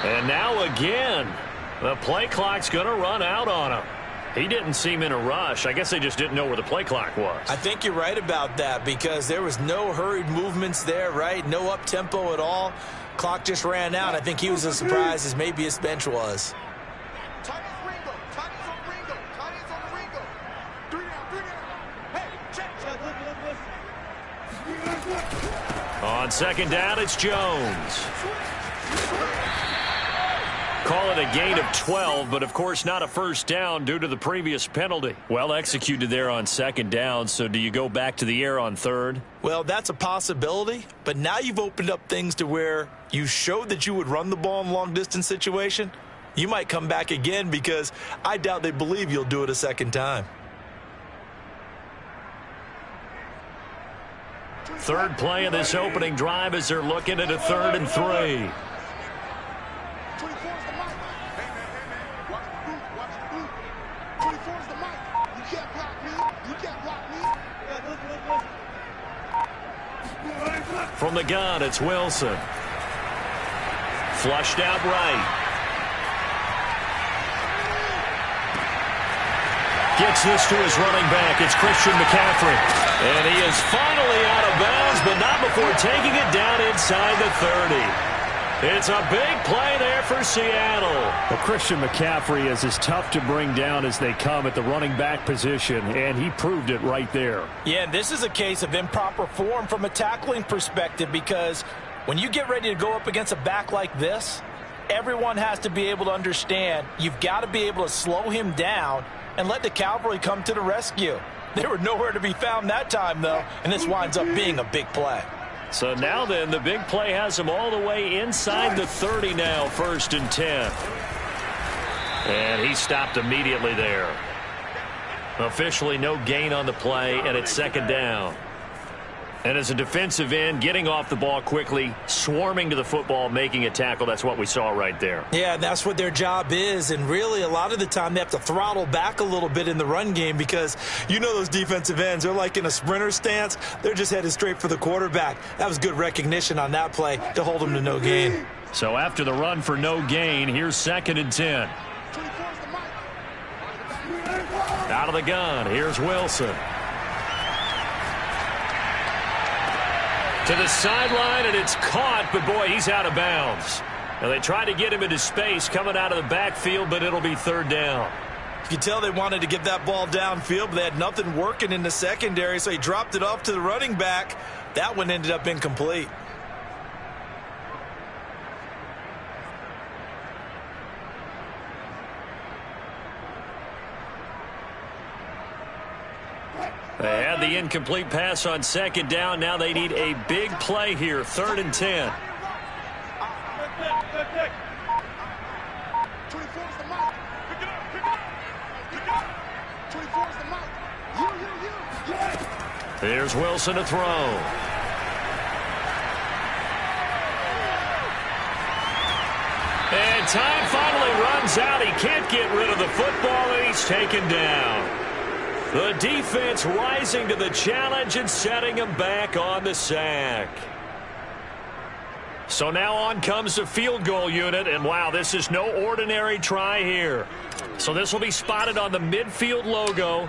And now again, the play clock's going to run out on him. He didn't seem in a rush. I guess they just didn't know where the play clock was. I think you're right about that because there was no hurried movements there, right? No up-tempo at all. Clock just ran out. I think he was as surprised as maybe his bench was. On second down, it's Jones. Call it a gain of 12, but of course not a first down due to the previous penalty. Well executed there on second down, so do you go back to the air on third? Well, that's a possibility, but now you've opened up things to where you showed that you would run the ball in a long-distance situation. You might come back again because I doubt they believe you'll do it a second time. Third play of this opening drive as they're looking at a 3rd and 3. From the gun, it's Wilson. Flushed out right. Gets this to his running back. It's Christian McCaffrey. And he is finally out of bounds, but not before taking it down inside the 30. It's a big play there for Seattle. Well, Christian McCaffrey is as tough to bring down as they come at the running back position, and he proved it right there. Yeah, this is a case of improper form from a tackling perspective because when you get ready to go up against a back like this, everyone has to be able to understand you've got to be able to slow him down and let the cavalry come to the rescue. They were nowhere to be found that time, though, and this winds up being a big play. So now then, the big play has him all the way inside the 30 now, 1st and 10. And he stopped immediately there. Officially no gain on the play, and it's 2nd down. And as a defensive end, getting off the ball quickly, swarming to the football, making a tackle, that's what we saw right there. Yeah, that's what their job is, and really a lot of the time they have to throttle back a little bit in the run game because you know those defensive ends, they're like in a sprinter stance. They're just headed straight for the quarterback. That was good recognition on that play to hold them to no gain. So after the run for no gain, here's 2nd and 10. Out of the gun, here's Wilson. To the sideline, and it's caught, but boy, he's out of bounds. Now they tried to get him into space coming out of the backfield, but it'll be 3rd down. You can tell they wanted to get that ball downfield, but they had nothing working in the secondary, so he dropped it off to the running back. That one ended up incomplete. They had the incomplete pass on 2nd down. Now they need a big play here, 3rd and 10. Here's Wilson to throw. And time finally runs out. He can't get rid of the football, and he's taken down. The defense rising to the challenge and setting him back on the sack. So now on comes the field goal unit, and wow, this is no ordinary try here. So this will be spotted on the midfield logo.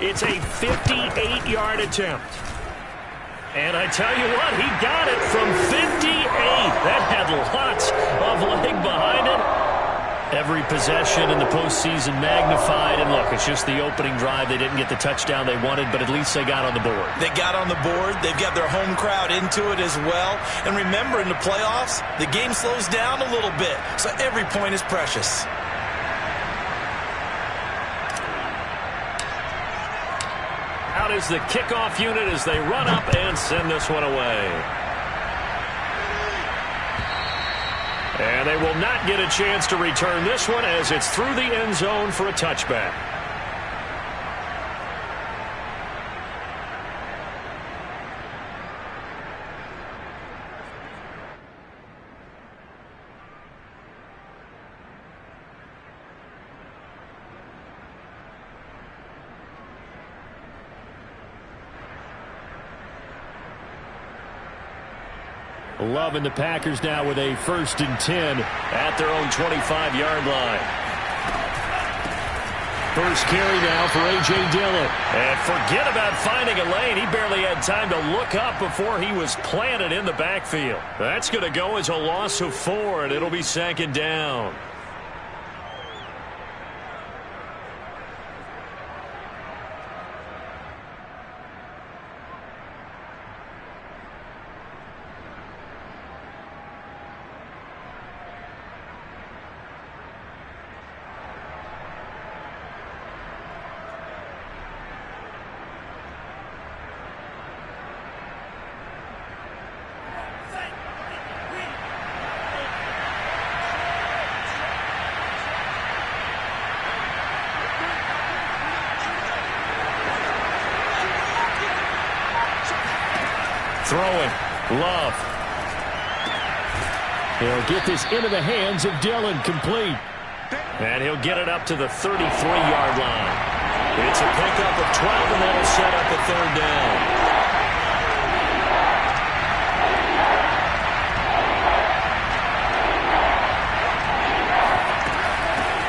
It's a 58-yard attempt. And I tell you what, he got it from 58. That had lots of leg behind it. Every possession in the postseason magnified. And look, it's just the opening drive. They didn't get the touchdown they wanted, but at least they got on the board. They got on the board. They've got their home crowd into it as well. And remember, in the playoffs, the game slows down a little bit, so every point is precious. Out is the kickoff unit as they run up and send this one away. And they will not get a chance to return this one as it's through the end zone for a touchback. Loving the Packers now with a 1st and 10 at their own 25-yard line. First carry now for A.J. Dillon. And forget about finding a lane. He barely had time to look up before he was planted in the backfield. That's going to go as a loss of 4, and it'll be 2nd down. Throwing. Love. He'll get this into the hands of Dillon, complete. And he'll get it up to the 33-yard line. It's a pickup of 12, and that'll set up a 3rd down.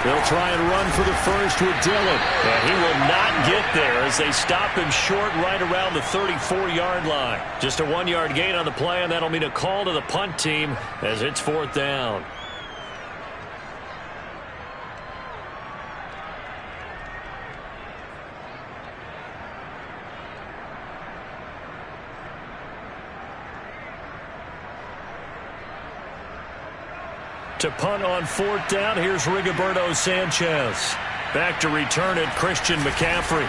They'll try and run for the first with Dillon. And he will not get there as they stop him short right around the 34-yard line. Just a 1-yard gain on the play, and that'll mean a call to the punt team as it's 4th down. To punt on 4th down, here's Rigoberto Sanchez. Back to return it, Christian McCaffrey.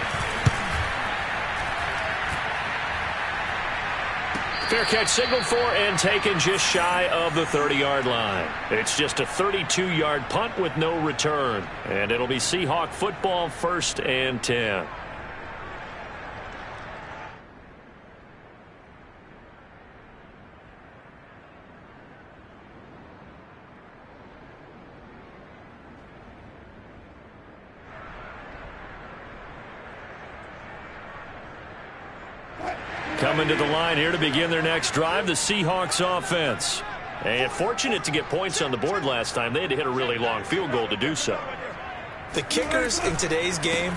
Fair catch signaled for and taken just shy of the 30-yard line. It's just a 32-yard punt with no return. And it'll be Seahawk football, 1st and 10. Coming to the line here to begin their next drive, the Seahawks offense. And fortunate to get points on the board last time. They had to hit a really long field goal to do so. The kickers in today's game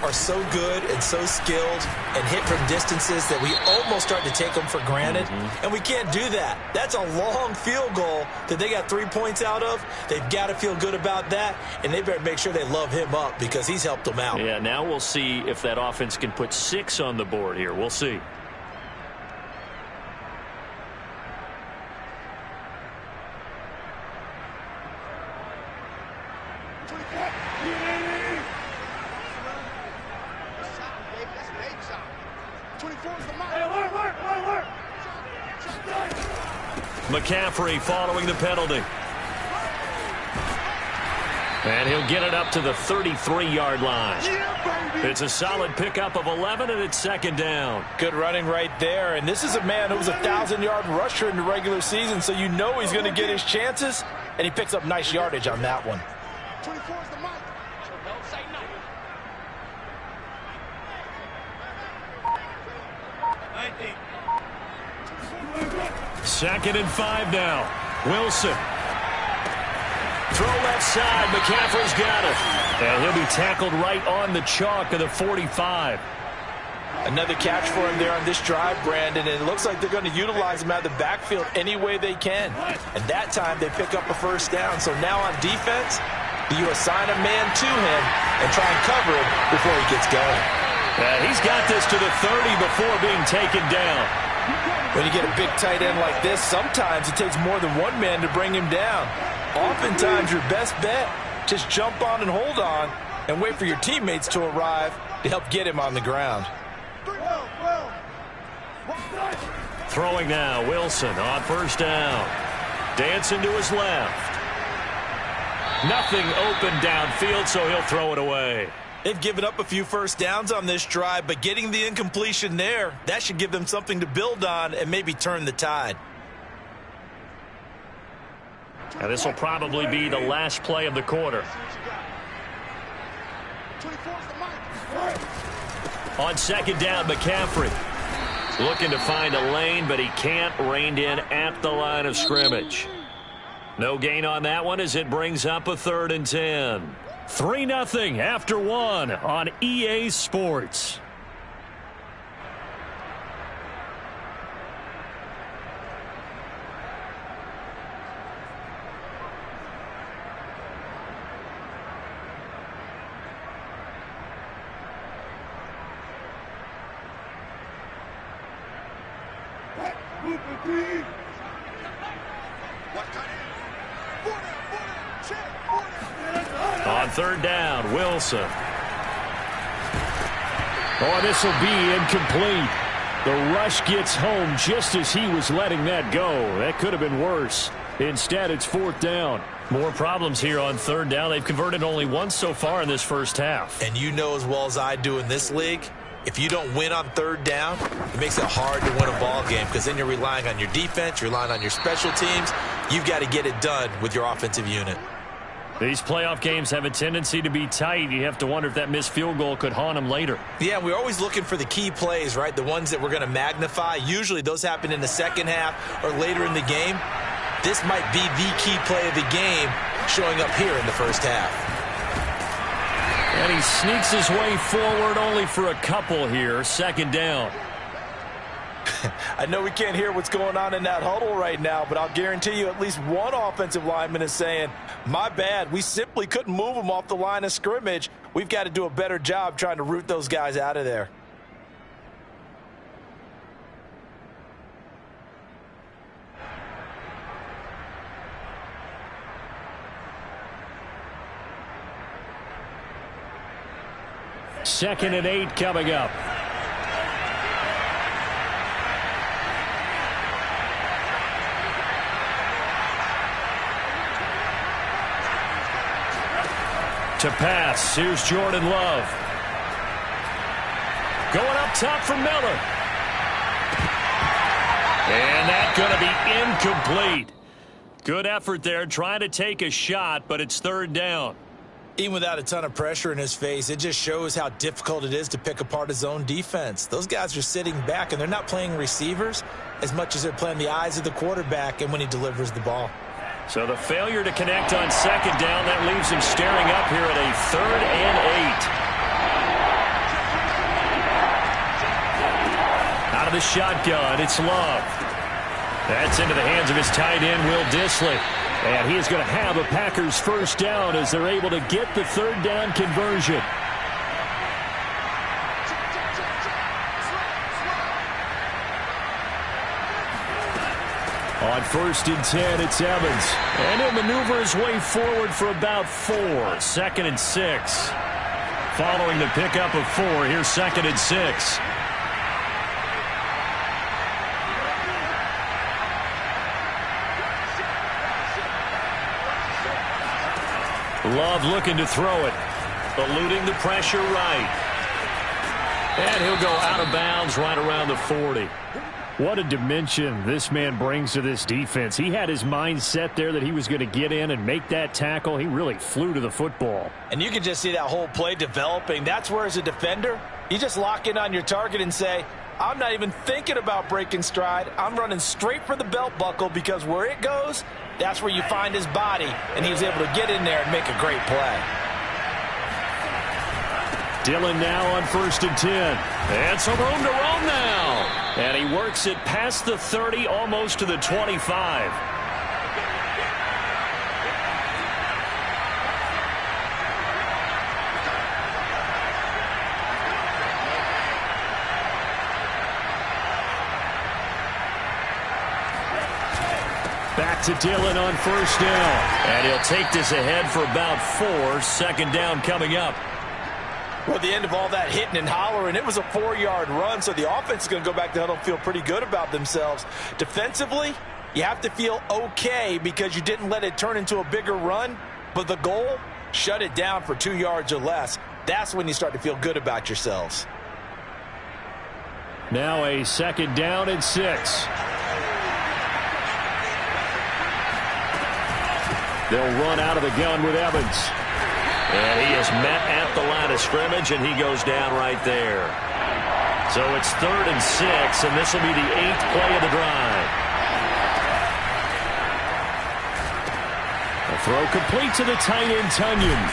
are so good and so skilled and hit from distances that we almost start to take them for granted. And we can't do that. That's a long field goal that they got 3 points out of. They've got to feel good about that, and they better make sure they love him up because he's helped them out. Yeah, now we'll see if that offense can put 6 on the board here. We'll see. McCaffrey following the penalty. And he'll get it up to the 33-yard line. It's a solid pickup of 11, and it's 2nd down. Good running right there. And this is a man who was a 1,000-yard rusher in the regular season, so you know he's going to get his chances, and he picks up nice yardage on that one. 24 is the mic. Don't say nothing. 2nd and 5 now. Wilson. Throw left side. McCaffrey's got it. And he'll be tackled right on the chalk of the 45. Another catch for him there on this drive, Brandon, and it looks like they're going to utilize him out of the backfield any way they can. And that time they pick up a 1st down. So now on defense, you assign a man to him and try and cover him before he gets going. He's got this to the 30 before being taken down. When you get a big tight end like this, sometimes it takes more than one man to bring him down. Oftentimes, your best bet, just jump on and hold on and wait for your teammates to arrive to help get him on the ground. Throwing now, Wilson on 1st down. Dancing to his left. Nothing open downfield, so he'll throw it away. They've given up a few 1st downs on this drive, but getting the incompletion there, that should give them something to build on and maybe turn the tide. Now this will probably be the last play of the quarter. On 2nd down, McCaffrey. Looking to find a lane, but he can't. Reined in at the line of scrimmage. No gain on that one as it brings up a 3rd and 10. 3-0 after 1 on EA Sports. On 3rd down, Wilson. Oh, this will be incomplete. The rush gets home just as he was letting that go. That could have been worse. Instead, it's 4th down. More problems here on 3rd down. They've converted only once so far in this first half. And you know as well as I do in this league, if you don't win on 3rd down, it makes it hard to win a ball game because then you're relying on your defense, you're relying on your special teams. You've got to get it done with your offensive unit. These playoff games have a tendency to be tight. You have to wonder if that missed field goal could haunt them later. Yeah, we're always looking for the key plays, right? The ones that we're going to magnify. Usually those happen in the second half or later in the game. This might be the key play of the game showing up here in the first half. And he sneaks his way forward only for a couple here. 2nd down. I know we can't hear what's going on in that huddle right now, but I'll guarantee you at least one offensive lineman is saying, my bad, we simply couldn't move them off the line of scrimmage. We've got to do a better job trying to root those guys out of there. Second and 8 coming up. To pass, here's Jordan Love. Going up top for Miller. And that's going to be incomplete. Good effort there, trying to take a shot, but it's 3rd down. Even without a ton of pressure in his face, it just shows how difficult it is to pick apart his own defense. Those guys are sitting back, and they're not playing receivers as much as they're playing the eyes of the quarterback and when he delivers the ball. So the failure to connect on 2nd down, that leaves him staring up here at a 3rd and 8. Out of the shotgun, it's Love. That's into the hands of his tight end, Will Dissly. And he is going to have a Packers 1st down as they're able to get the 3rd down conversion. On 1st and 10, it's Evans. And he'll maneuver his way forward for about 4. 2nd and 6. Following the pickup of 4, here's 2nd and 6. Love looking to throw it. Eluding the pressure right. And he'll go out of bounds right around the 40. What a dimension this man brings to this defense. He had his mind set there that he was going to get in and make that tackle. He really flew to the football. And you can just see that whole play developing. That's where, as a defender, you just lock in on your target and say, I'm not even thinking about breaking stride. I'm running straight for the belt buckle because where it goes, that's where you find his body. And he was able to get in there and make a great play. Dillon now on 1st and 10. And some room to roam now. And he works it past the 30, almost to the 25. Back to Dillon on 1st down. And he'll take this ahead for about 4. 2nd down coming up. Well, at the end of all that hitting and hollering, it was a 4-yard run, so the offense is going to go back to the huddle and feel pretty good about themselves. Defensively, you have to feel okay because you didn't let it turn into a bigger run, but the goal, shut it down for 2 yards or less. That's when you start to feel good about yourselves. Now a 2nd down and 6. They'll run out of the gun with Evans. And he is met at the line of scrimmage, and he goes down right there. So it's 3rd and 6, and this will be the 8th play of the drive. A throw complete to the tight end, Tunyon.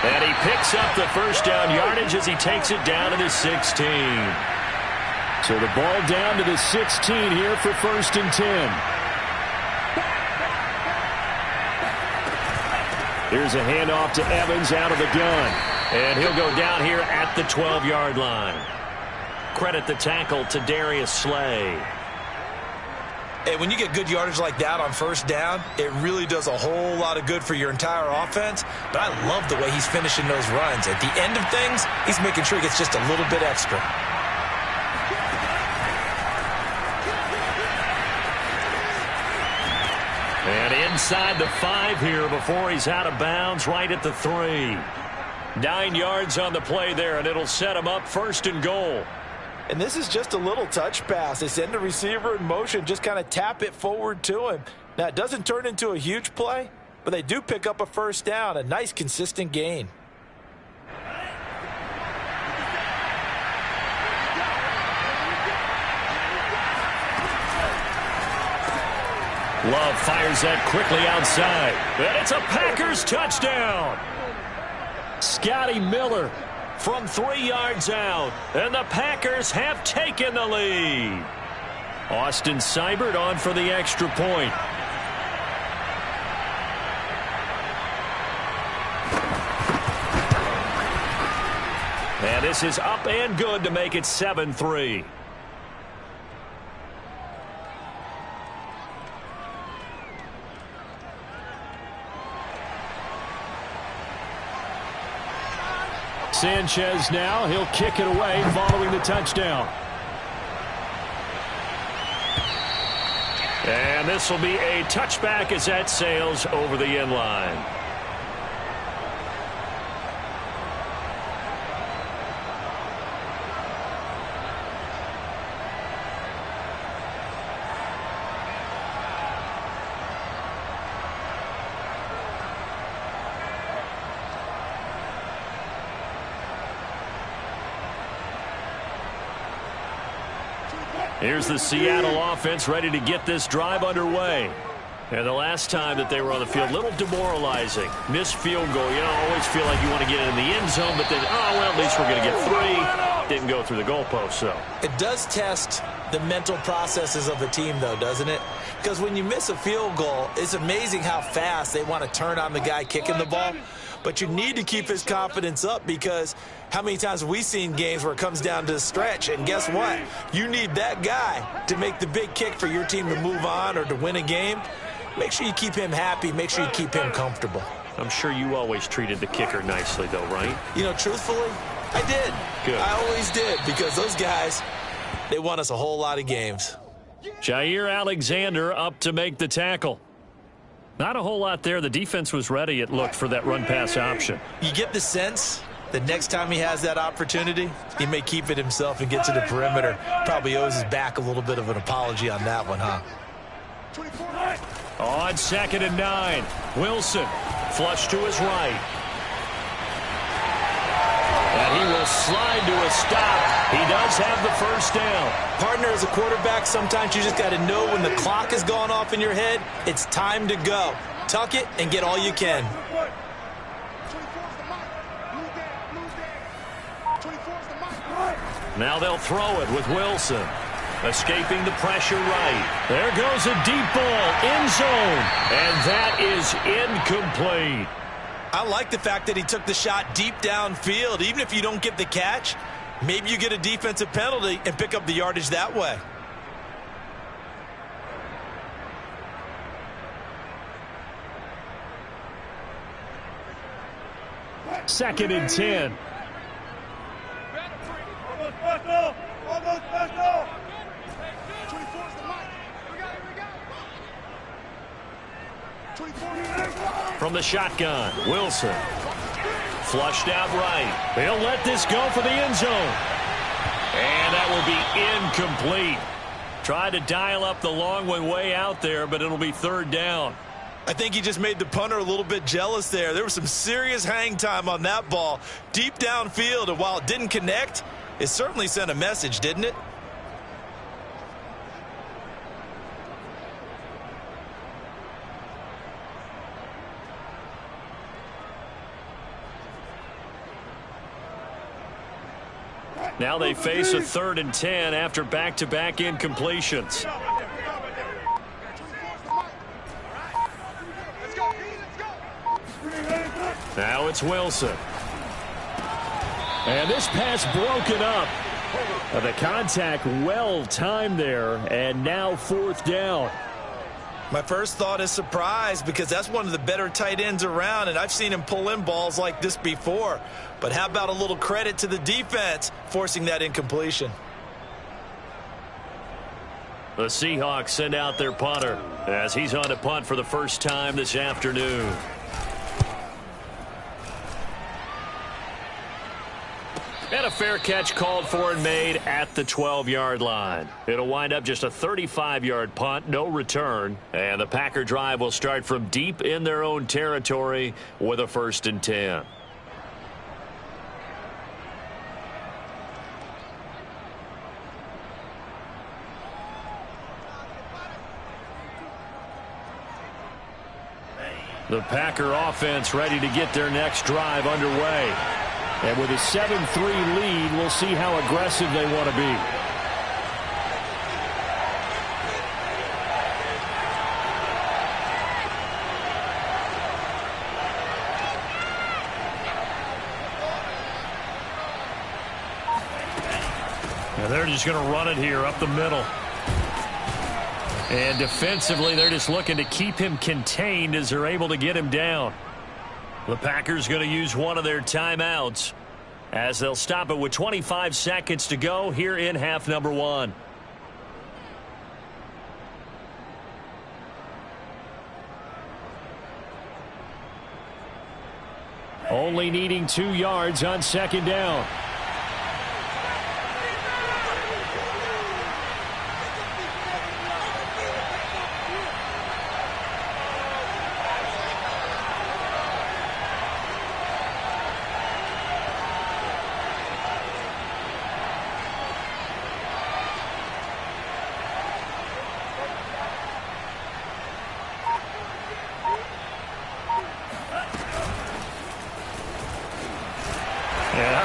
And he picks up the first down yardage as he takes it down to the 16. So the ball down to the 16 here for 1st and 10. Here's a handoff to Evans out of the gun. And he'll go down here at the 12-yard line. Credit the tackle to Darius Slay. Hey, when you get good yardage like that on 1st down, it really does a whole lot of good for your entire offense. But I love the way he's finishing those runs. At the end of things, he's making sure he gets just a little bit extra. And inside the 5 here before he's out of bounds, right at the 3. 9 yards on the play there, and it'll set him up 1st and goal. And this is just a little touch pass. They send the receiver in motion, just kind of tap it forward to him. Now, it doesn't turn into a huge play, but they do pick up a 1st down, a nice, consistent gain. Love fires that quickly outside. And it's a Packers touchdown. Scotty Miller from 3 yards out, and the Packers have taken the lead. Austin Seibert on for the extra point. And this is up and good to make it 7-3. Sanchez now, he'll kick it away following the touchdown. And this will be a touchback as that sails over the end line. Here's the Seattle offense ready to get this drive underway. And the last time that they were on the field, a little demoralizing. Missed field goal. You know, always feel like you want to get it in the end zone, but then, oh, well, at least we're going to get 3. Didn't go through the goalpost, so. It does test the mental processes of the team, though, doesn't it? Because when you miss a field goal, it's amazing how fast they want to turn on the guy kicking the ball. But you need to keep his confidence up, because how many times have we seen games where it comes down to a stretch, and guess what? You need that guy to make the big kick for your team to move on or to win a game. Make sure you keep him happy. Make sure you keep him comfortable. I'm sure you always treated the kicker nicely, though, right? You know, truthfully, I did. Good. I always did, because those guys, they won us a whole lot of games. Jair Alexander up to make the tackle. Not a whole lot there. The defense was ready, it looked, for that run-pass option. You get the sense that next time he has that opportunity, he may keep it himself and get to the perimeter. Probably owes his back a little bit of an apology on that one, huh? On 2nd and 9, Wilson flush to his right. And he will slide to a stop. He does have the first down. Partner, as a quarterback, sometimes you just got to know when the clock has gone off in your head, it's time to go. Tuck it and get all you can. Now they'll throw it with Wilson. Escaping the pressure right. There goes a deep ball, end zone. And that is incomplete. I like the fact that he took the shot deep downfield. Even if you don't get the catch, maybe you get a defensive penalty and pick up the yardage that way. Second and 10. From the shotgun, Wilson. Flushed out right. They'll let this go for the end zone. And that will be incomplete. Tried to dial up the long way out there, but it'll be 3rd down. I think he just made the punter a little bit jealous there. There was some serious hang time on that ball. Deep downfield, and while it didn't connect, It certainly sent a message, didn't it? Now they face a 3rd and 10 after back-to-back incompletions. Now it's Wilson. And this pass broken up. The contact well timed there, and now 4th down. My first thought is surprise, because that's one of the better tight ends around, and I've seen him pull in balls like this before. But how about a little credit to the defense forcing that incompletion? The Seahawks send out their punter as he's on to punt for the first time this afternoon. And a fair catch called for and made at the 12-yard line. It'll wind up just a 35-yard punt, no return. And the Packer drive will start from deep in their own territory with a 1st and 10. The Packer offense ready to get their next drive underway. And with a 7-3 lead, we'll see how aggressive they want to be. And they're just going to run it here up the middle. And defensively, they're just looking to keep him contained as they're able to get him down. The Packers going to use one of their timeouts as they'll stop it with 25 seconds to go here in half number 1. Only needing 2 yards on 2nd down.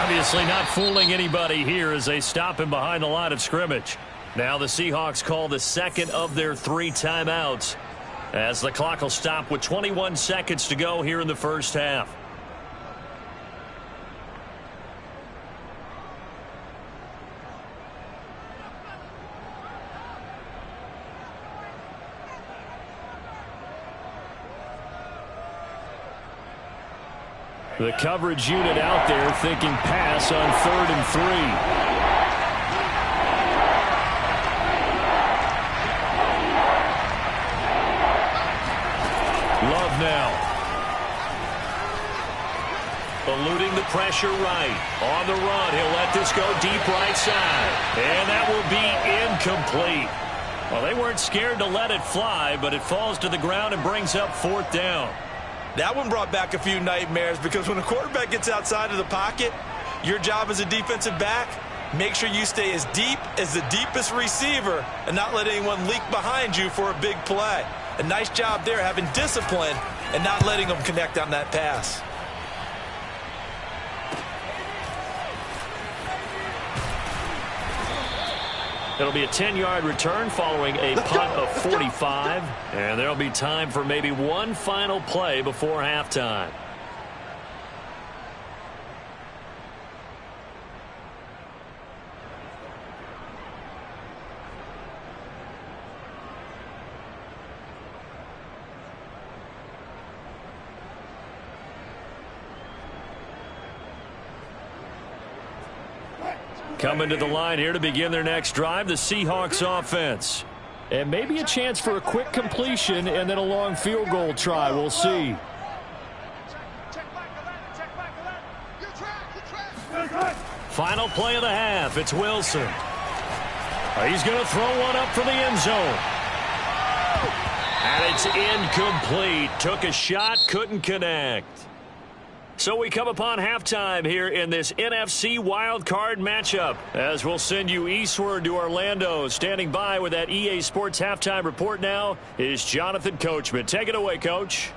Obviously not fooling anybody here as they stop him behind the line of scrimmage. Now the Seahawks call the 2nd of their 3 timeouts as the clock will stop with 21 seconds to go here in the first half. The coverage unit out there thinking pass on 3rd and 3. Love now. Eluding the pressure right. On the run, he'll let this go deep right side. And that will be incomplete. Well, they weren't scared to let it fly, but it falls to the ground and brings up 4th down. That one brought back a few nightmares, because when a quarterback gets outside of the pocket, your job as a defensive back, make sure you stay as deep as the deepest receiver and not let anyone leak behind you for a big play. A nice job there, having discipline and not letting them connect on that pass. It'll be a 10-yard return following a punt of 45. And there'll be time for maybe one final play before halftime. Coming to the line here to begin their next drive, the Seahawks offense. And maybe a chance for a quick completion and then a long field goal try. We'll see. Final play of the half. It's Wilson. He's going to throw one up for the end zone. And it's incomplete. Took a shot, couldn't connect. So we come upon halftime here in this NFC wildcard matchup, as we'll send you eastward to Orlando. Standing by with that EA Sports halftime report now is Jonathan Coachman. Take it away, Coach.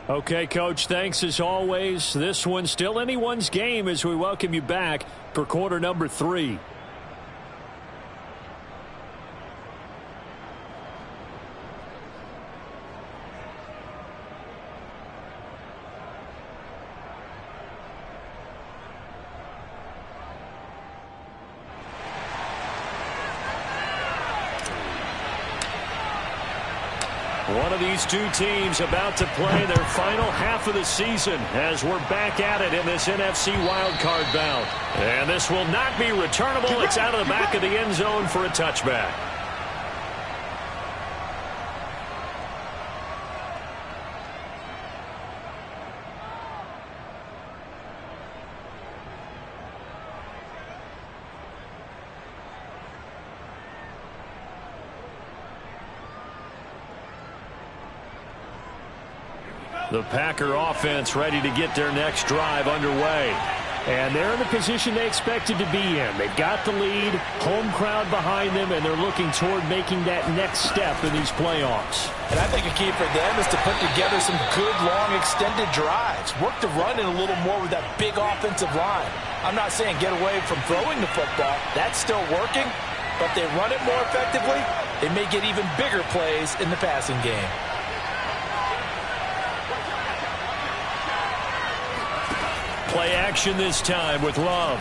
Okay, Coach, thanks as always. This one's still anyone's game as we welcome you back for quarter number 3. One of these two teams about to play their final half of the season as we're back at it in this NFC wildcard bout. And this will not be returnable. It's out of the back of the end zone for a touchback. The Packer offense ready to get their next drive underway. And they're in the position they expected to be in. They've got the lead, home crowd behind them, and they're looking toward making that next step in these playoffs. And I think a key for them is to put together some good, long, extended drives. Work the run in a little more with that big offensive line. I'm not saying get away from throwing the football. That's still working. But if they run it more effectively, they may get even bigger plays in the passing game. Play action this time with Love.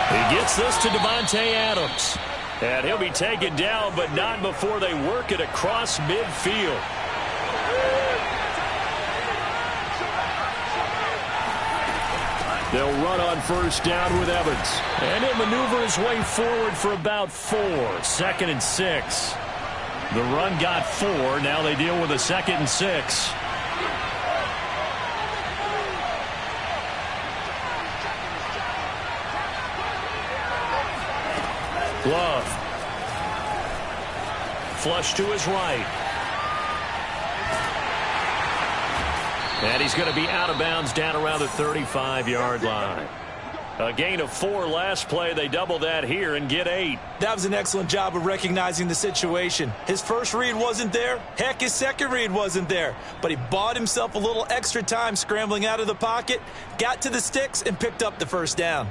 He gets this to Devontae Adams. And he'll be taken down, but not before they work it across midfield. They'll run on first down with Evans. And he'll maneuver his way forward for about 4. 2nd and 6. The run got 4. Now they deal with a 2nd and 6. Love. Flush to his right. And he's going to be out of bounds down around the 35-yard line. A gain of 4 last play. They double that here and get 8. That was an excellent job of recognizing the situation. His first read wasn't there. Heck, his second read wasn't there. But he bought himself a little extra time scrambling out of the pocket, got to the sticks, and picked up the first down.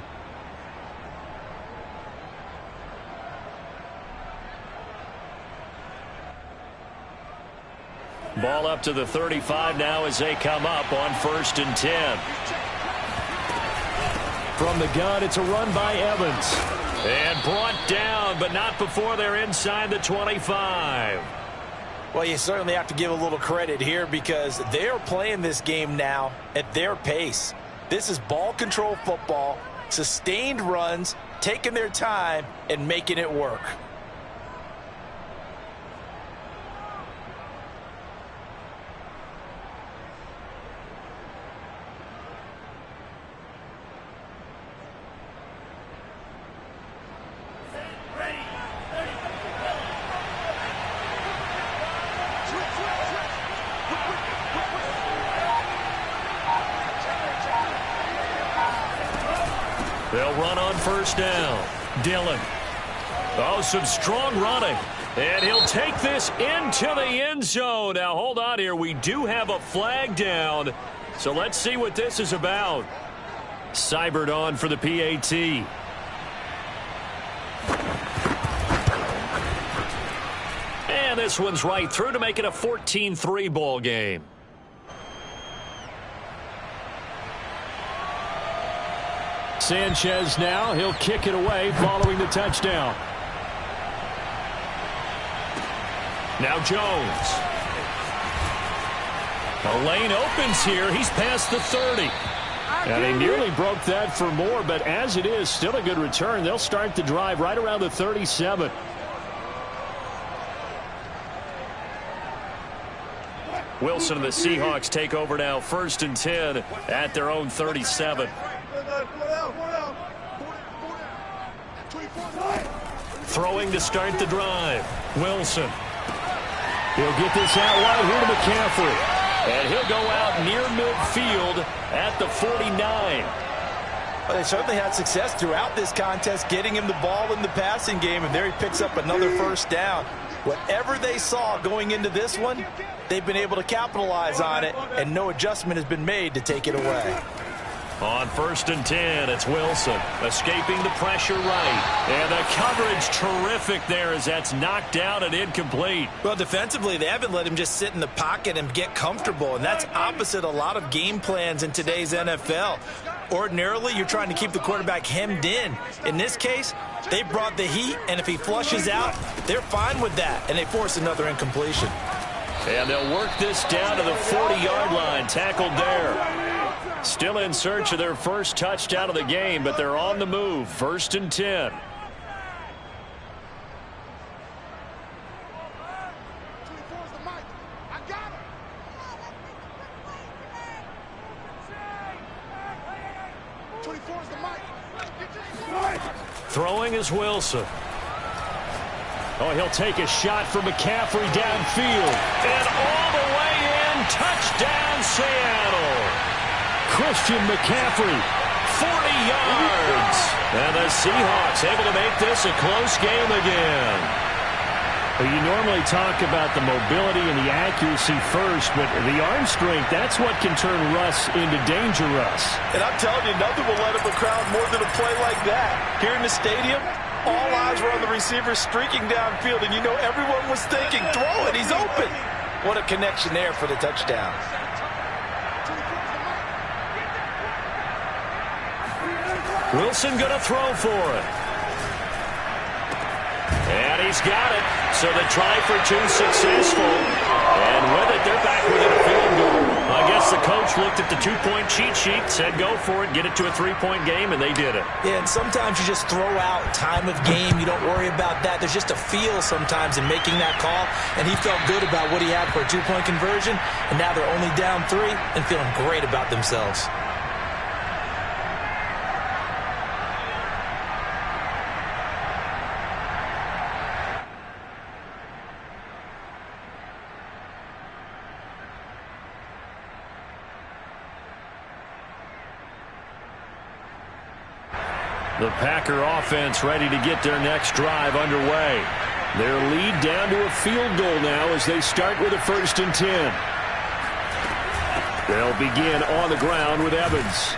Ball up to the 35 now as they come up on 1st and 10. From the gun, it's a run by Evans. And brought down, but not before they're inside the 25. Well, you certainly have to give a little credit here because they're playing this game now at their pace. This is ball control football, sustained runs, taking their time, and making it work. They'll run on first down. Dillon. Oh, some strong running. And he'll take this into the end zone. Now, hold on here. We do have a flag down. So let's see what this is about. Seibert on for the PAT. And this one's right through to make it a 14-3 ball game. Sanchez now. He'll kick it away following the touchdown. Now Jones. A lane opens here. He's past the 30. And they nearly broke that for more, but as it is, still a good return. They'll start the drive right around the 37. Wilson and the Seahawks take over now, 1st and 10 at their own 37. Throwing to start the drive. Wilson. He'll get this out wide here to McCaffrey. And he'll go out near midfield at the 49. Well, they certainly had success throughout this contest, getting him the ball in the passing game, and there he picks up another first down. Whatever they saw going into this one, they've been able to capitalize on it, and no adjustment has been made to take it away. On 1st and 10, it's Wilson escaping the pressure right. And the coverage terrific there as that's knocked down and incomplete. Well, defensively, they haven't let him just sit in the pocket and get comfortable, and that's opposite a lot of game plans in today's NFL. Ordinarily, you're trying to keep the quarterback hemmed in. In this case, they brought the heat, and if he flushes out, they're fine with that, and they force another incompletion. And they'll work this down to the 40-yard line, tackled there. Still in search of their first touchdown of the game, but they're on the move. 1st and 10. Throwing is Wilson. Oh, he'll take a shot for McCaffrey downfield. And all the way in, touchdown Seattle. Christian McCaffrey. 40 yards. And the Seahawks able to make this a close game again. Well, you normally talk about the mobility and the accuracy first, but the arm strength, that's what can turn Russ into danger Russ. And I'm telling you, nothing will let up a crowd more than a play like that. Here in the stadium, all eyes were on the receiver streaking downfield, and you know everyone was thinking, throw it, he's open. What a connection there for the touchdown. Wilson going to throw for it. And he's got it. So the try for two successful. And with it, they're back within a field goal. I guess the coach looked at the two-point cheat sheet, said go for it, get it to a three-point game, and they did it. Yeah, and sometimes you just throw out time of game. You don't worry about that. There's just a feel sometimes in making that call, and he felt good about what he had for a two-point conversion, and now they're only down 3 and feeling great about themselves. The Packer offense ready to get their next drive underway. Their lead down to a field goal now as they start with a 1st and 10. They'll begin on the ground with Evans.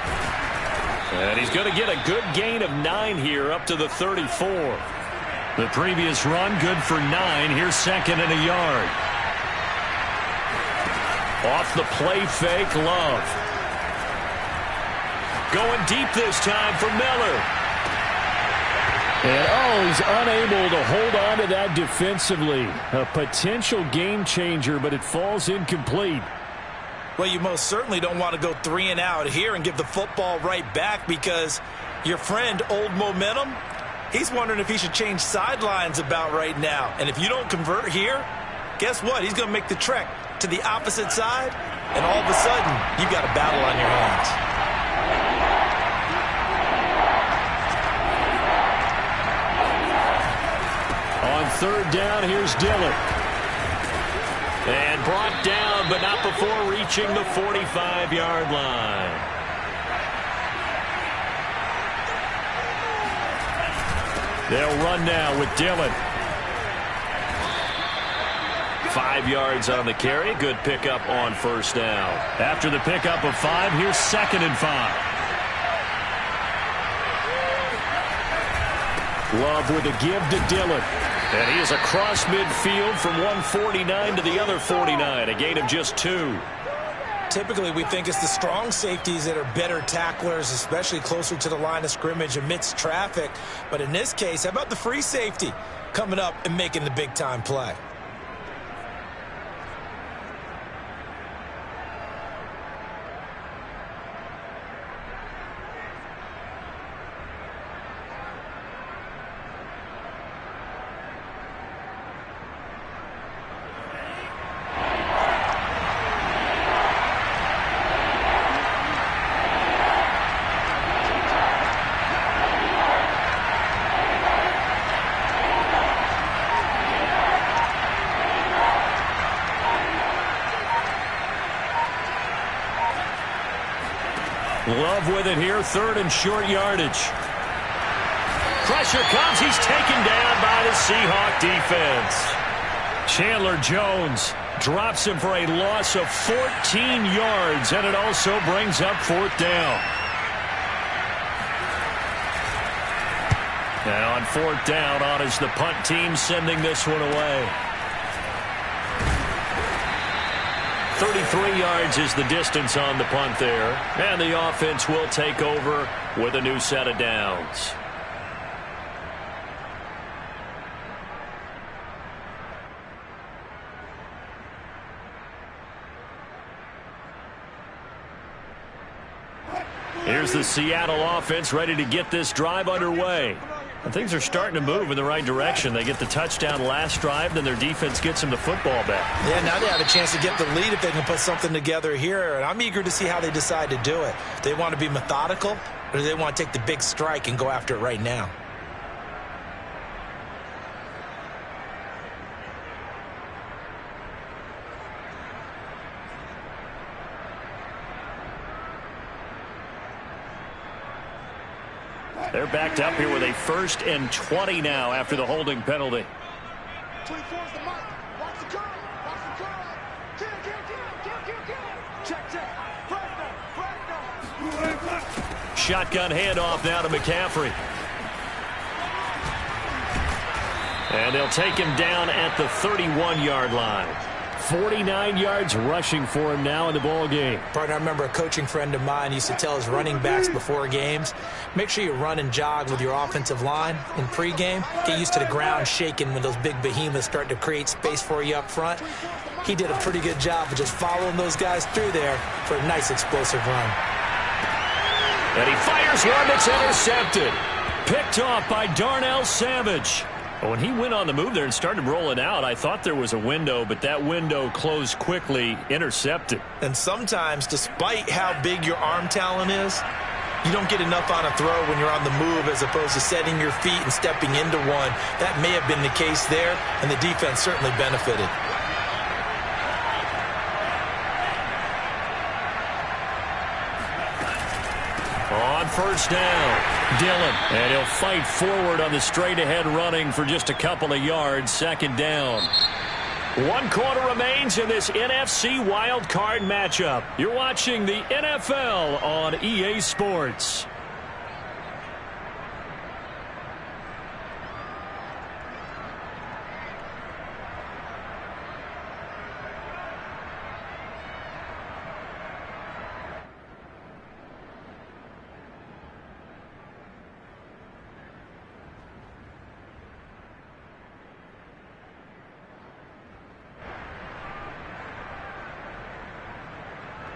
And he's going to get a good gain of 9 here up to the 34. The previous run good for 9. Here's 2nd and a yard. Off the play fake, Love. Going deep this time for Miller. And, he's unable to hold on to that defensively. A potential game changer, but it falls incomplete. Well, you most certainly don't want to go 3 and out here and give the football right back because your friend, Old Momentum, he's wondering if he should change sidelines about right now. And if you don't convert here, guess what? He's going to make the trek to the opposite side, and all of a sudden, you've got a battle on your hands. On 3rd down, here's Dillon. And brought down, but not before reaching the 45-yard line. They'll run now with Dillon. 5 yards on the carry. Good pickup on 1st down. After the pickup of 5, here's 2nd and 5. Love with a give to Dillon. And he is across midfield from one 49 to the other 49. A gain of just 2. Typically, we think it's the strong safeties that are better tacklers, especially closer to the line of scrimmage amidst traffic. But in this case, how about the free safety coming up and making the big-time play? Love with it here, third and short yardage. Pressure comes. He's taken down by the Seahawk defense. Chandler Jones drops him for a loss of 14 yards, and it also brings up fourth down. And on fourth down, on is the punt team sending this one away. 33 yards is the distance on the punt there. And the offense will take over with a new set of downs. Here's the Seattle offense ready to get this drive underway. And things are starting to move in the right direction. They get the touchdown last drive, then their defense gets them the football back. Yeah, now they have a chance to get the lead if they can put something together here. And I'm eager to see how they decide to do it. Do they want to be methodical, or do they want to take the big strike and go after it right now? They're backed up here with a 1st and 20 now after the holding penalty. 24 is the mic. Watch the curl. Watch the curl. Kill. Check. Flag down. Shotgun handoff now to McCaffrey. And they'll take him down at the 31-yard line. 49 yards rushing for him now in the ball game. Partner, I remember a coaching friend of mine used to tell his running backs before games, make sure you run and jog with your offensive line in pregame. Get used to the ground shaking when those big behemoths start to create space for you up front. He did a pretty good job of just following those guys through there for a nice explosive run. And he fires one that's intercepted. Picked off by Darnell Savage. When he went on the move there and started rolling out, I thought there was a window, but that window closed quickly, intercepted. And sometimes, despite how big your arm talent is, you don't get enough on a throw when you're on the move as opposed to setting your feet and stepping into one. That may have been the case there, and the defense certainly benefited. On first down, Dillon. And he'll fight forward on the straight-ahead running for just a couple of yards. Second down. 1 quarter remains in this NFC Wild Card matchup. You're watching the NFL on EA Sports.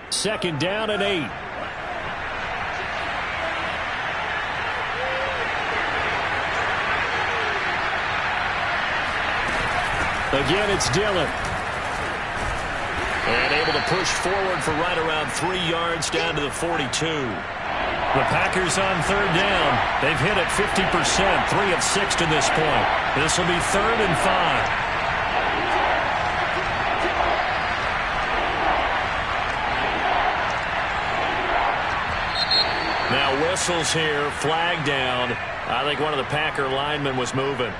Second down and 8. Again, it's Dillon. And able to push forward for right around 3 yards down to the 42. The Packers on third down. They've hit it 50%, 3 of 6 to this point. This will be 3rd and 5. Now whistles here, flag down. I think one of the Packer linemen was moving.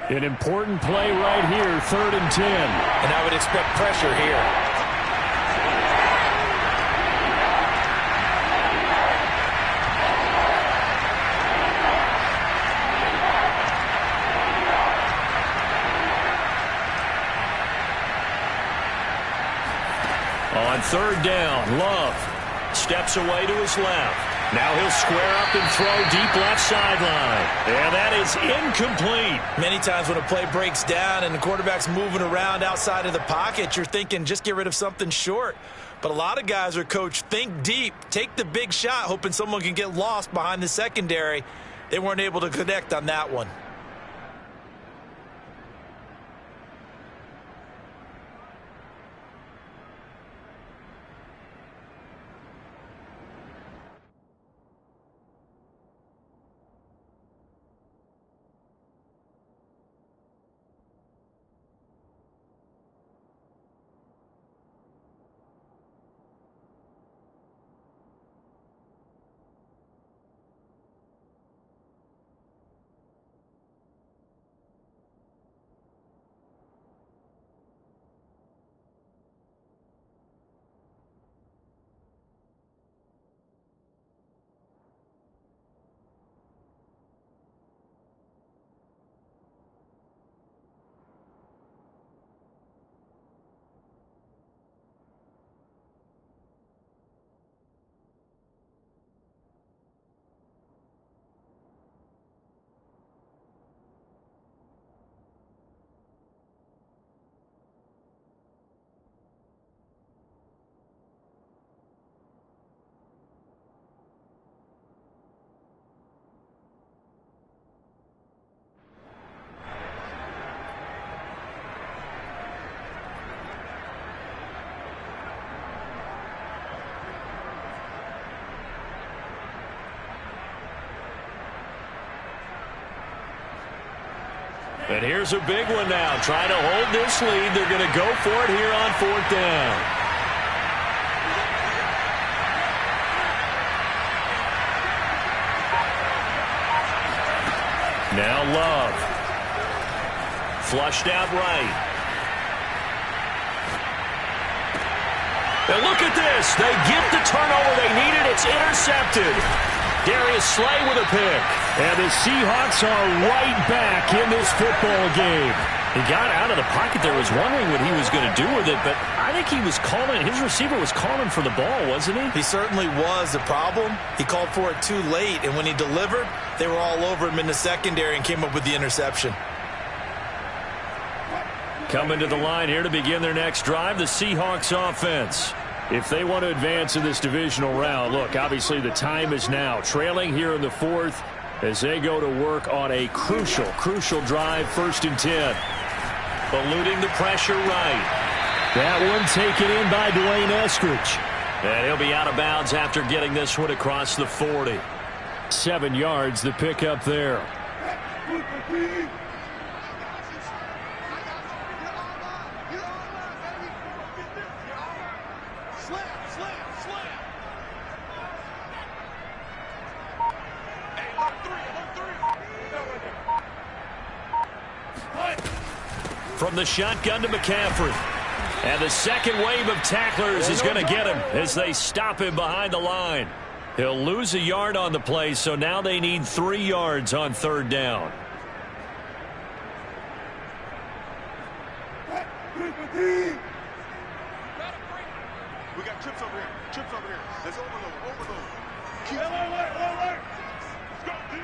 An important play right here, 3rd and 10. And I would expect pressure here. On third down, Love steps away to his left. Now he'll square up and throw deep left sideline. And that is incomplete. Many times when a play breaks down and the quarterback's moving around outside of the pocket, you're thinking just get rid of something short. But a lot of guys are coached, think deep, take the big shot, hoping someone can get lost behind the secondary. They weren't able to connect on that one. And here's a big one now. Trying to hold this lead. They're going to go for it here on 4th down. Now Love. Flushed out right. And look at this. They get the turnover they needed. It's intercepted. Darius Slay with a pick. And the Seahawks are right back in this football game. He got out of the pocket there, was wondering what he was going to do with it, but I think he was calling, his receiver was calling for the ball, wasn't he? He certainly was. The problem, he called for it too late, and when he delivered, they were all over him in the secondary and came up with the interception. Coming to the line here to begin their next drive, the Seahawks offense. If they want to advance in this divisional round, look, obviously the time is now. Trailing here in the 4th as they go to work on a crucial drive, 1st and 10. Eluding the pressure right. That one taken in by Dwayne Eskridge. And he'll be out of bounds after getting this one across the 40. 7 yards, the pickup there. From the shotgun to McCaffrey. And the second wave of tacklers is going to get him as they stop him behind the line. He'll lose a yard on the play, so now they need 3 yards on 3rd down. We got trips over here. Trips over here. Let's overload. Keep alert. Let's go, D.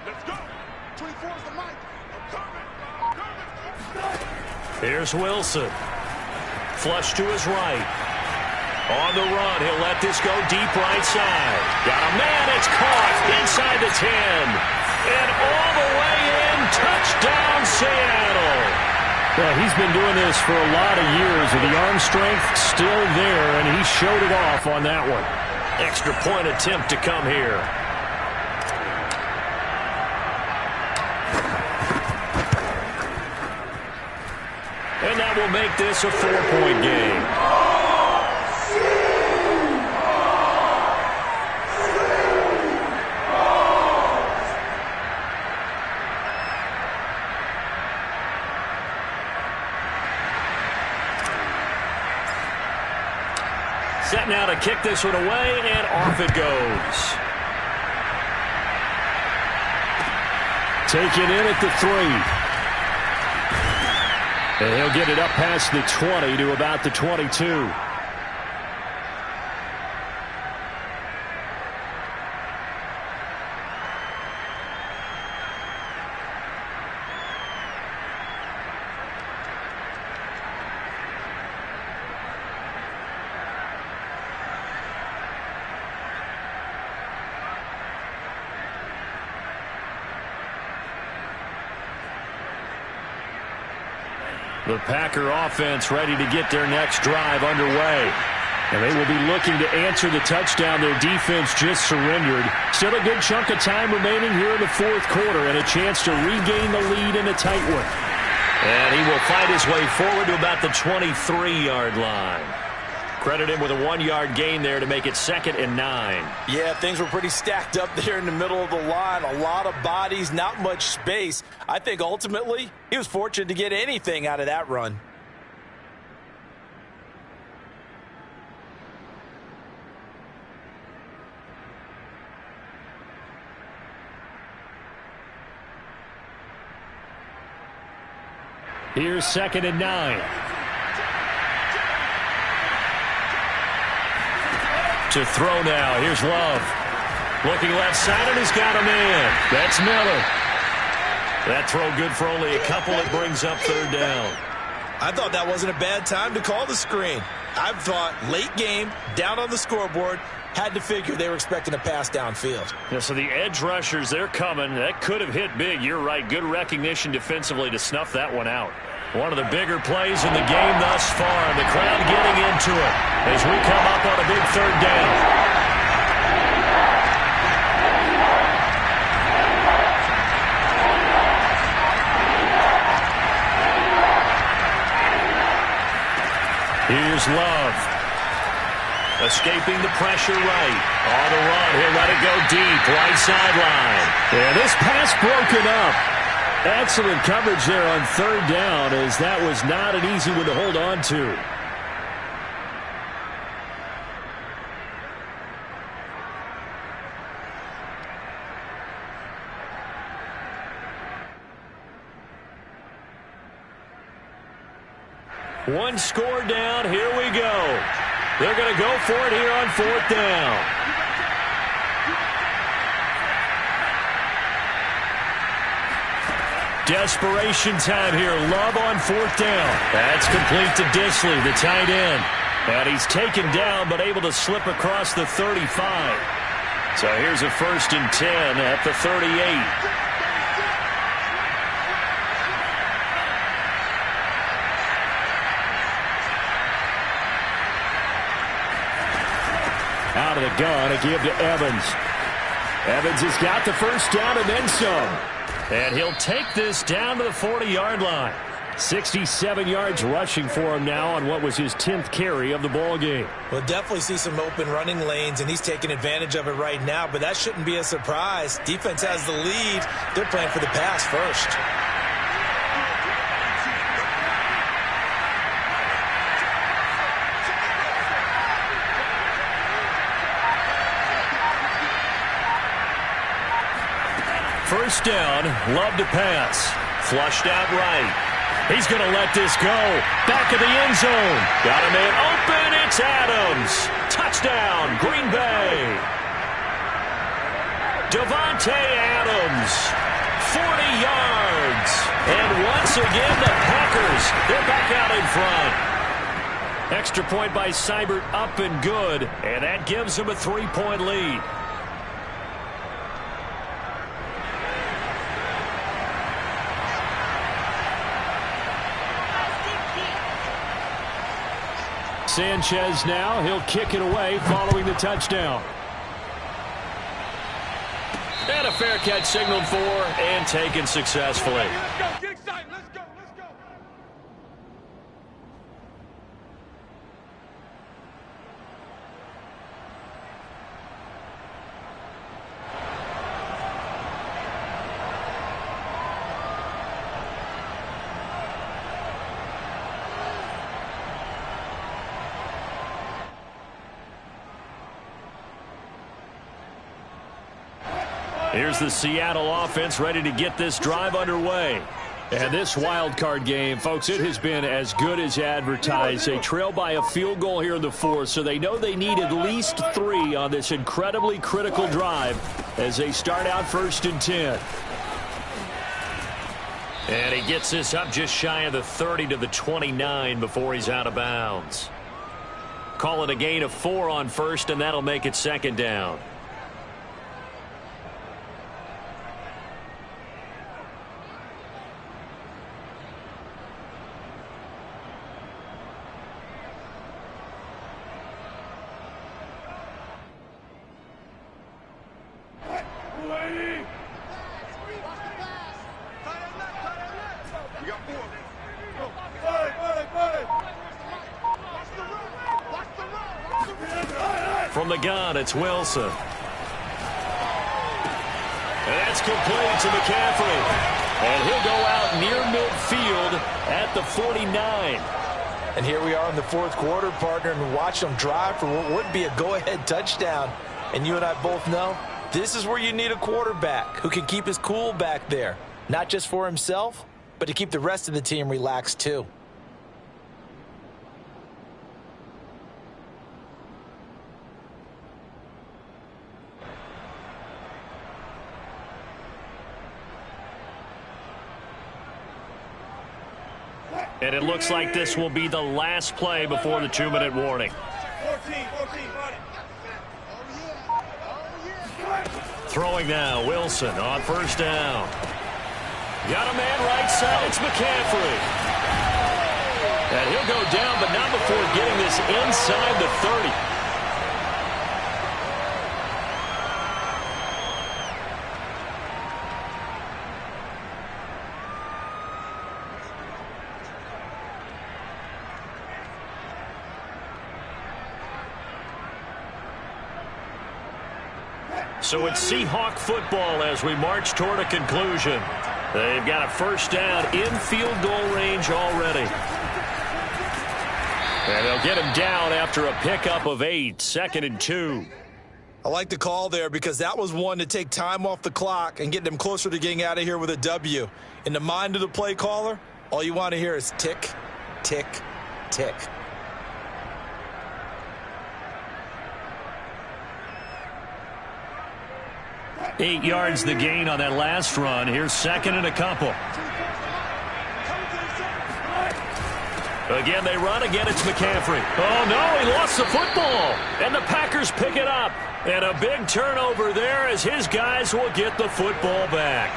Let's go. 24 is the mic. I'm coming. Here's Wilson. Flush to his right. On the run, he'll let this go deep right side. Got a man, it's caught inside the 10. And all the way in, touchdown Seattle. Well, he's been doing this for a lot of years, with the arm strength still there, and he showed it off on that one. Extra point attempt to come here. And that will make this a 4-point game. Set now to kick this one away, and off it goes. Take it in at the 3. And he'll get it up past the 20 to about the 22. The Packer offense ready to get their next drive underway. And they will be looking to answer the touchdown their defense just surrendered. Still a good chunk of time remaining here in the 4th quarter, and a chance to regain the lead in a tight one. And he will fight his way forward to about the 23-yard line. Credit him with a 1-yard gain there to make it 2nd and 9. Yeah, things were pretty stacked up there in the middle of the line. A lot of bodies, not much space. I think ultimately he was fortunate to get anything out of that run. Here's 2nd and 9. To throw now. Here's Love. Looking left side, and he's got him in. That's Miller. That throw good for only a couple. It brings up 3rd down. I thought that wasn't a bad time to call the screen. I thought late game, down on the scoreboard, had to figure they were expecting a pass downfield. Yeah, so the edge rushers, they're coming. That could have hit big. You're right. Good recognition defensively to snuff that one out. One of the bigger plays in the game thus far. The crowd getting into it as we come up on a big 3rd down. Love. Escaping the pressure right. On the run, he'll let it go deep, right sideline. Yeah, this pass broken up. Excellent coverage there on third down, as that was not an easy one to hold on to. One score down. Here we go. They're going to go for it here on fourth down. Desperation time here. Love on fourth down. That's complete to Disley, the tight end. And he's taken down but able to slip across the 35. So here's a 1st and 10 at the 38. Out of the gun, a give to Evans. Evans has got the first down and then some. And he'll take this down to the 40-yard line. 67 yards rushing for him now on what was his 10th carry of the ball game. We'll definitely see some open running lanes, and he's taking advantage of it right now, but that shouldn't be a surprise. Defense has the lead. They're playing for the pass first. First down, Love to pass. Flushed out right. He's going to let this go. Back of the end zone. Got a man open. It's Adams. Touchdown, Green Bay. Davante Adams. 40 yards. And once again, the Packers, they're back out in front. Extra point by Seibert, up and good. And that gives them a 3-point lead. Sanchez now, he'll kick it away following the touchdown. And a fair catch signaled for and taken successfully. Let's go. Get excited. Let's go. Let's go. Here's the Seattle offense ready to get this drive underway. And this wild card game, folks, it has been as good as advertised. They trail by a field goal here in the fourth, so they know they need at least 3 on this incredibly critical drive as they start out 1st and 10. And he gets this up just shy of the 30 to the 29 before he's out of bounds. Call it a gain of 4 on first, and that'll make it 2nd down. From the gun, it's Wilson. And that's complete to McCaffrey. And he'll go out near midfield at the 49. And here we are in the fourth quarter, partner, and watch them drive for what would be a go-ahead touchdown. And you and I both know this is where you need a quarterback who can keep his cool back there. Not just for himself, but to keep the rest of the team relaxed too. And it looks like this will be the last play before the 2-minute warning. 14. Throwing now, Wilson on first down. Got a man right side, it's McCaffrey. And he'll go down, but not before getting this inside the 30. So it's Seahawk football as we march toward a conclusion. They've got a first down in field goal range already. And they'll get him down after a pickup of 8, 2nd and 2. I like the call there because that was one to take time off the clock and get them closer to getting out of here with a W. In the mind of the play caller, all you want to hear is tick, tick, tick. Eight yards the gain on that last run. Here's 2nd and a couple. Again, they run. Again, it's McCaffrey. Oh, no, he lost the football. And the Packers pick it up. And a big turnover there as his guys will get the football back.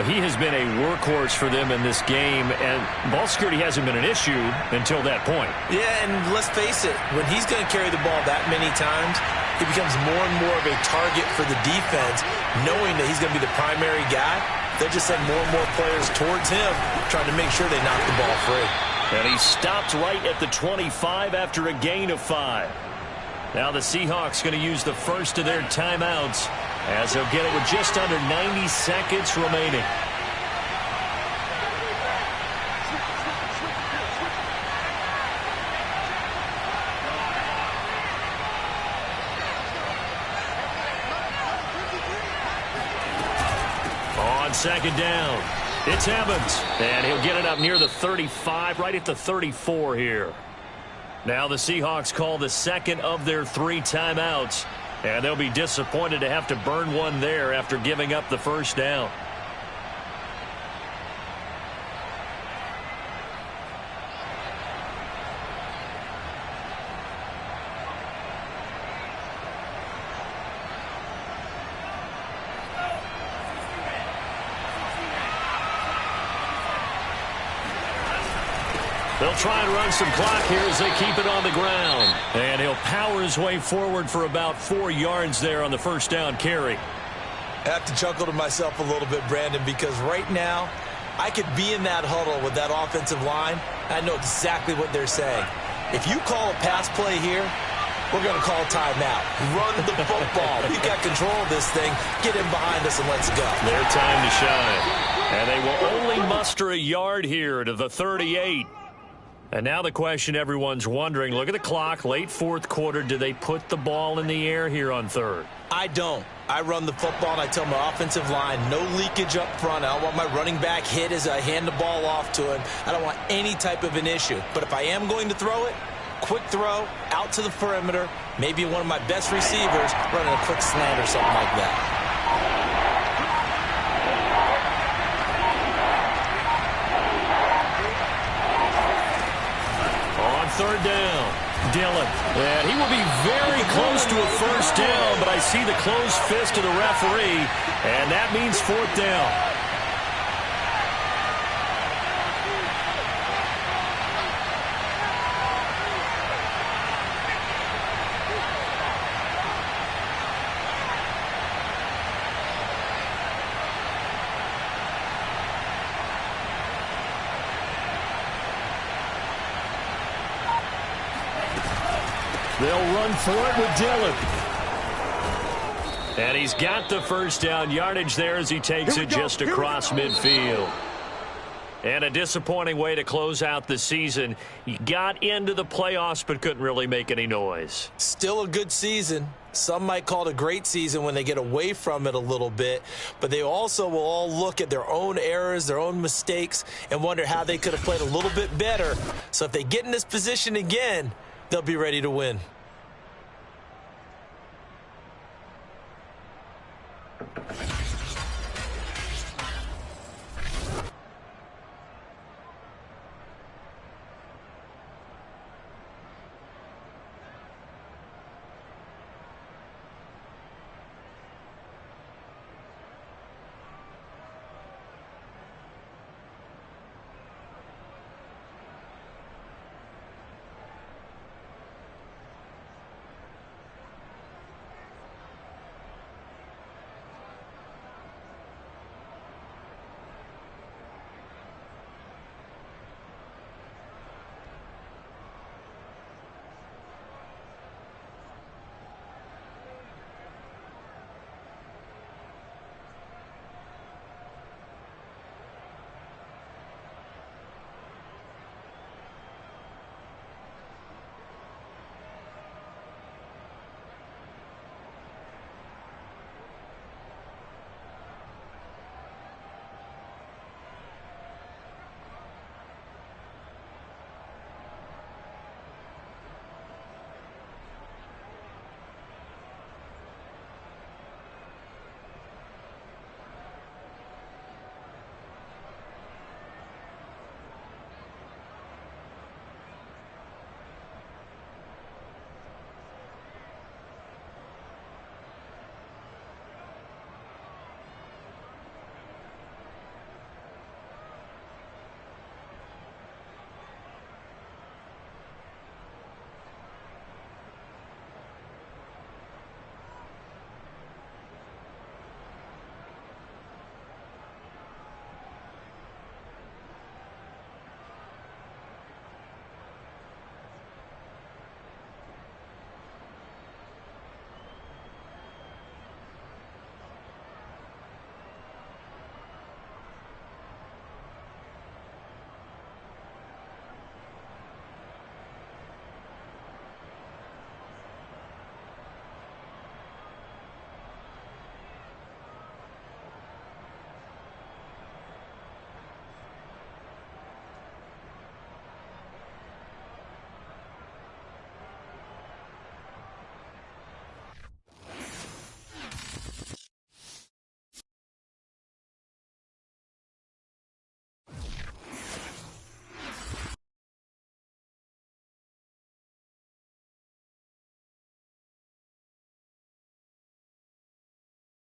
He has been a workhorse for them in this game, and ball security hasn't been an issue until that point. Yeah, and let's face it, when he's going to carry the ball that many times, he becomes more and more of a target for the defense, knowing that he's going to be the primary guy. They just send more and more players towards him, trying to make sure they knock the ball free. And he stopped right at the 25 after a gain of 5. Now the Seahawks going to use the first of their timeouts as they'll get it with just under 90 seconds remaining. On 2nd down, it's Evans, and he'll get it up near the 35, right at the 34 here. Now the Seahawks call the 2nd of their 3 timeouts, and they'll be disappointed to have to burn one there after giving up the first down. They'll try and run some clock here as they keep it on the ground. And he'll power his way forward for about 4 yards there on the first down carry. I have to chuckle to myself a little bit, Brandon, because right now I could be in that huddle with that offensive line. I know exactly what they're saying. If you call a pass play here, we're going to call timeout. Run the football. We've got control of this thing. Get in behind us and let's go. Their time to shine. And they will only muster a yard here to the 38. And now the question everyone's wondering, look at the clock, late 4th quarter, do they put the ball in the air here on 3rd? I don't. I run the football, and I tell my offensive line, no leakage up front. I don't want my running back hit as I hand the ball off to him. I don't want any type of an issue. But if I am going to throw it, quick throw, out to the perimeter, maybe one of my best receivers running a quick slant or something like that. Third down, Dillon. And he will be very close to a first down, but I see the closed fist of the referee, and that means 4th down. They'll run for it with Dillon. And he's got the first down yardage there as he takes it just across midfield. And a disappointing way to close out the season. He got into the playoffs but couldn't really make any noise. Still a good season. Some might call it a great season when they get away from it a little bit. But they also will all look at their own errors, their own mistakes, and wonder how they could have played a little bit better. So if they get in this position again, they'll be ready to win.